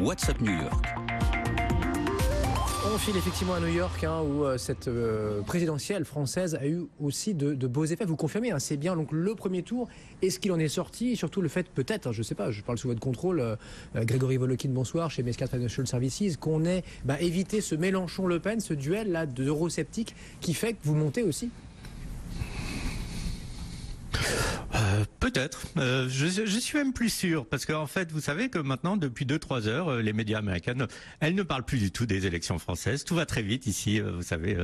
WhatsApp New York. On file effectivement à New York, où cette présidentielle française a eu aussi de beaux effets. Vous confirmez, c'est bien donc le premier tour. Est-ce qu'il en est sorti? Et surtout le fait, peut-être, je ne sais pas, je parle sous votre contrôle, Grégory Volokin, bonsoir, chez Mescat Financial Services, qu'on ait évité ce Mélenchon-Le Pen, ce duel-là d'eurosceptiques qui fait que vous montez aussi? Peut-être. Je suis même plus sûr, parce qu'en fait, vous savez que maintenant, depuis 2-3 heures, les médias américains, elles ne parlent plus du tout des élections françaises. Tout va très vite ici, vous savez,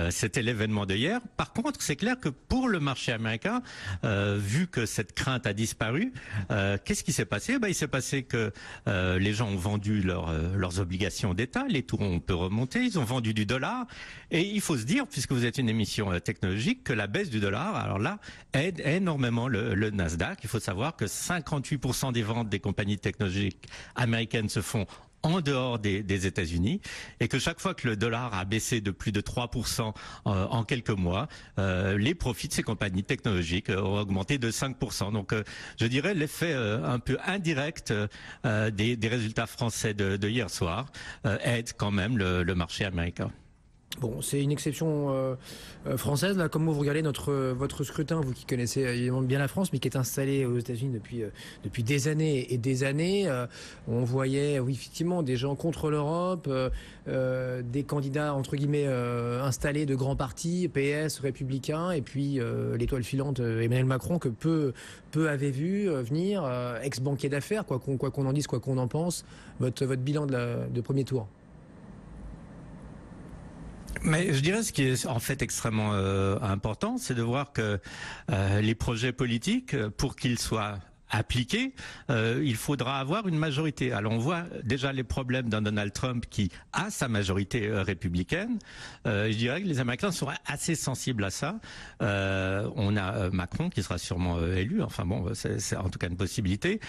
c'était l'événement de hier. Par contre, c'est clair que pour le marché américain, vu que cette crainte a disparu, qu'est-ce qui s'est passé? Il s'est passé que les gens ont vendu leurs obligations d'État, les taux ont peu remonté, ils ont vendu du dollar, et il faut se dire, puisque vous êtes une émission technologique, que la baisse du dollar, alors là, aide énormément le Nasdaq. Il faut savoir que 58% des ventes des compagnies technologiques américaines se font en dehors des États-Unis, et que chaque fois que le dollar a baissé de plus de 3% en quelques mois, les profits de ces compagnies technologiques ont augmenté de 5%. Donc je dirais l'effet un peu indirect des résultats français de hier soir aide quand même le marché américain. Bon, c'est une exception française. Là, comment vous regardez votre scrutin, vous qui connaissez évidemment bien la France, mais qui est installé aux États-Unis depuis des années et des années. On voyait, oui, effectivement, des gens contre l'Europe, des candidats entre guillemets installés de grands partis, PS, républicains, et puis l'étoile filante Emmanuel Macron que peu avaient vu venir, ex-banquier d'affaires, quoi qu'on en dise, quoi qu'on en pense. Votre bilan de premier tour. Mais je dirais ce qui est en fait extrêmement important, c'est de voir que les projets politiques, pour qu'ils soient appliqués, il faudra avoir une majorité. Alors on voit déjà les problèmes d'un Donald Trump qui a sa majorité républicaine. Je dirais que les Américains sont assez sensibles à ça. On a Macron qui sera sûrement élu. Enfin bon, c'est en tout cas une possibilité.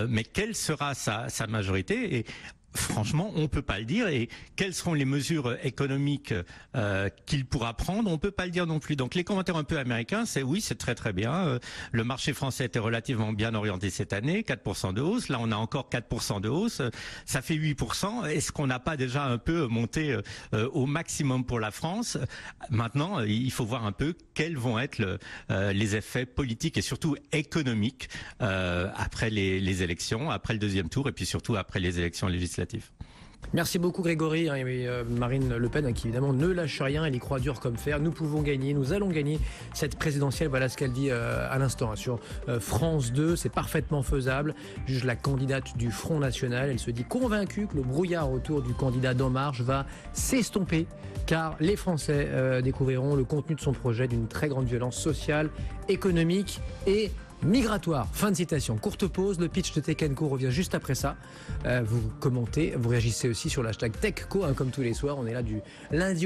Mais quelle sera sa majorité? Et franchement, on peut pas le dire. Et quelles seront les mesures économiques qu'il pourra prendre? On peut pas le dire non plus. Donc les commentaires un peu américains, c'est oui, c'est très très bien. Le marché français était relativement bien orienté cette année, 4% de hausse. Là, on a encore 4% de hausse. Ça fait 8%. Est-ce qu'on n'a pas déjà un peu monté au maximum pour la France? Maintenant, il faut voir un peu quels vont être les effets politiques et surtout économiques après les élections, après le deuxième tour et puis surtout après les élections législatives. Merci beaucoup Grégory et Marine Le Pen qui évidemment ne lâche rien, elle y croit dur comme fer. Nous pouvons gagner, nous allons gagner cette présidentielle. Voilà ce qu'elle dit à l'instant sur France 2, c'est parfaitement faisable. Juge la candidate du Front National, elle se dit convaincue que le brouillard autour du candidat d'En Marche va s'estomper car les Français découvriront le contenu de son projet d'une très grande violence sociale, économique et migratoire. Fin de citation. Courte pause, le pitch de Tech & Co revient juste après ça. Vous commentez, vous réagissez aussi sur l'hashtag TechCo, comme tous les soirs. On est là du lundi